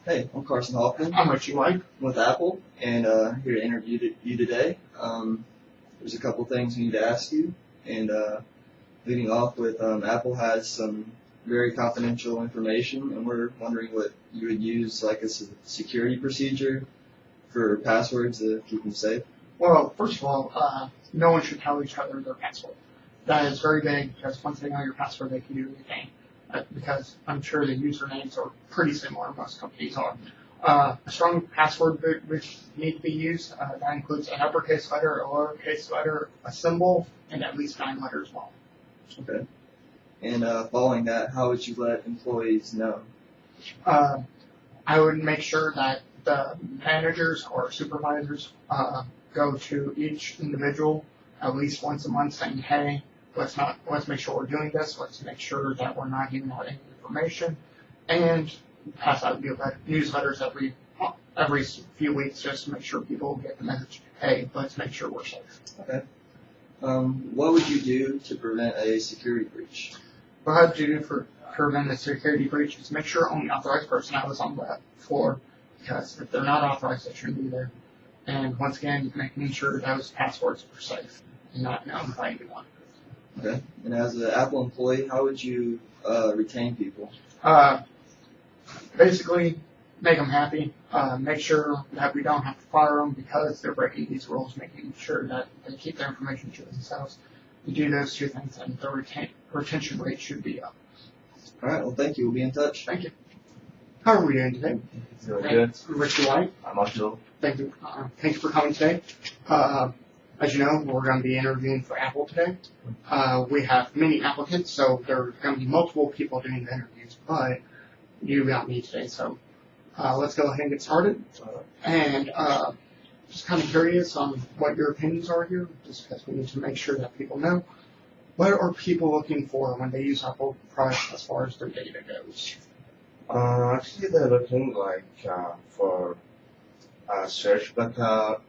Hey, I'm Carson Hoffman. I'm MI375 with Apple, and here to interview you today. There's a couple things we need to ask you, and leading off with Apple has some very confidential information, and we're wondering what you would use like a security procedure for passwords to keep them safe. Well, first of all, no one should tell each other their password. That is very big because once they know your password, they can do anything. Because I'm sure the usernames are pretty similar, most companies are. A strong password would need to be used. That includes an uppercase letter, a lowercase letter, a symbol, and at least 9 letters long. Okay. And following that, how would you let employees know? I would make sure that the managers or supervisors go to each individual at least once a month saying, hey, let's make sure we're doing this. Let's make sure that we're not giving out any information, and pass out newsletters every few weeks just to make sure people get the message. Hey, let's make sure we're safe. Okay. What would you do to prevent a security breach? What I'd do to prevent a security breach is make sure only authorized personnel is on the floor, because if they're not authorized, they shouldn't be there. And once again, making sure those passwords are safe and not known by anyone. Okay. And as an Apple employee, how would you retain people? Basically, make them happy. Make sure that we don't have to fire them because they're breaking these rules, making sure that they keep their information to themselves. We do those two things, and the retention rate should be up. All right. Well, thank you. We'll be in touch. Thank you. How are we doing today? Doing good. Richie White. I'm Abdul. Thank you. Thank you for coming today. As you know, we're going to be interviewing for Apple today. We have many applicants, so there are going to be multiple people doing the interviews, but you got me today, so let's go ahead and get started. And just kind of curious on what your opinions are here, just because we need to make sure that people know. What are people looking for when they use Apple products as far as their data goes? Actually, they're looking like for search backup,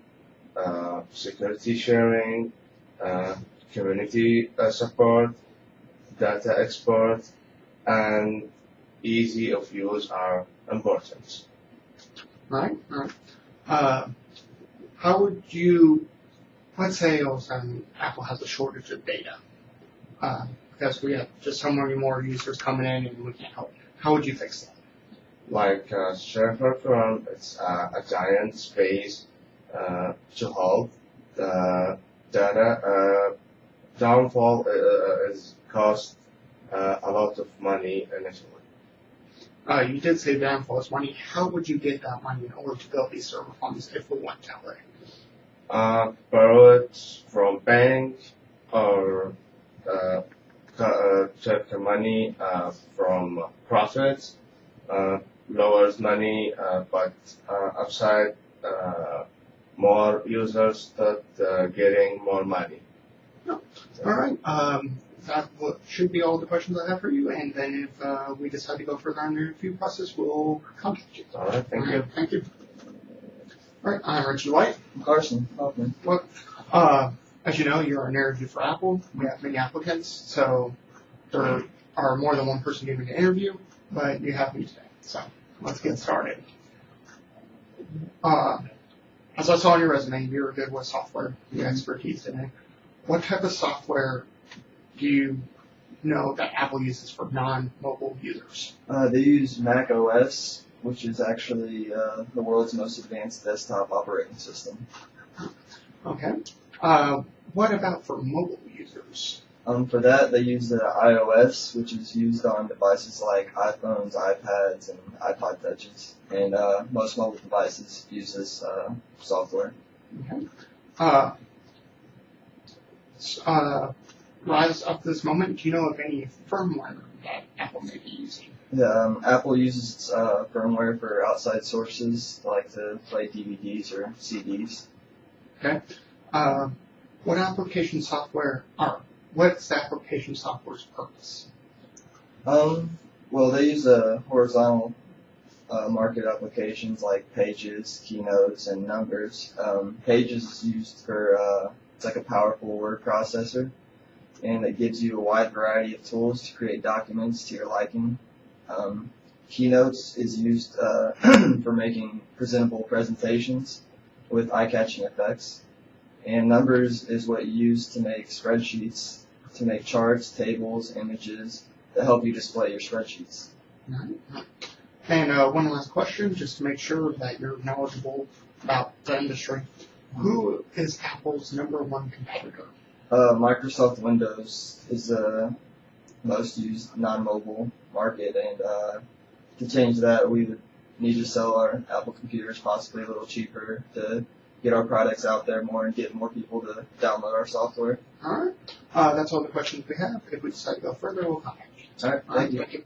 security sharing, community support, data export, and easy of use are important. Right. How would you, let's say Apple has a shortage of data, because we have just so many more users coming in and we can't help. How would you fix that? Like server firm, it's a giant space to hold the data. Downfall is cost a lot of money initially. You did say downfall is money. How would you get that money in order to build these server farms if we went that way? Borrow it from bank or take the money from profits. Lowers money, but upside more users start getting more money. No. All right. That should be all the questions I have for you. And then if we decide to go further on the interview process, we'll contact you. All right. Thank you. Thank you. All right. I'm Richie White. I'm Carson Hoffman. Well, as you know, you're an interview for Apple. We have many applicants, so there are more than one person giving the interview, but you have me today. So let's get started. As I saw on your resume, you're good with software, your expertise today. What type of software do you know that Apple uses for non-mobile users? They use Mac OS, which is actually the world's most advanced desktop operating system. Okay. What about for mobile users? For that, they use the iOS, which is used on devices like iPhones, iPads, and iPod Touches. And most mobile devices use this software. Okay. Rise up to this moment, do you know of any firmware that Apple may be using? Yeah, Apple uses firmware for outside sources, like to play DVDs or CDs. Okay. What's the application software's purpose? Well, they use horizontal market applications like Pages, Keynotes, and Numbers. Pages is used for, it's like a powerful word processor, and it gives you a wide variety of tools to create documents to your liking. Keynotes is used for making presentable presentations with eye-catching effects. And Numbers is what you use to make spreadsheets, to make charts, tables, images that help you display your spreadsheets. And one last question, just to make sure that you're knowledgeable about the industry. Who is Apple's #1 competitor? Microsoft Windows is the most used non-mobile market, and to change that, we would need to sell our Apple computers possibly a little cheaper to get our products out there more and get more people to download our software. All right. That's all the questions we have. If we decide to go further, we'll contact you. All right. Thank you. Thank you.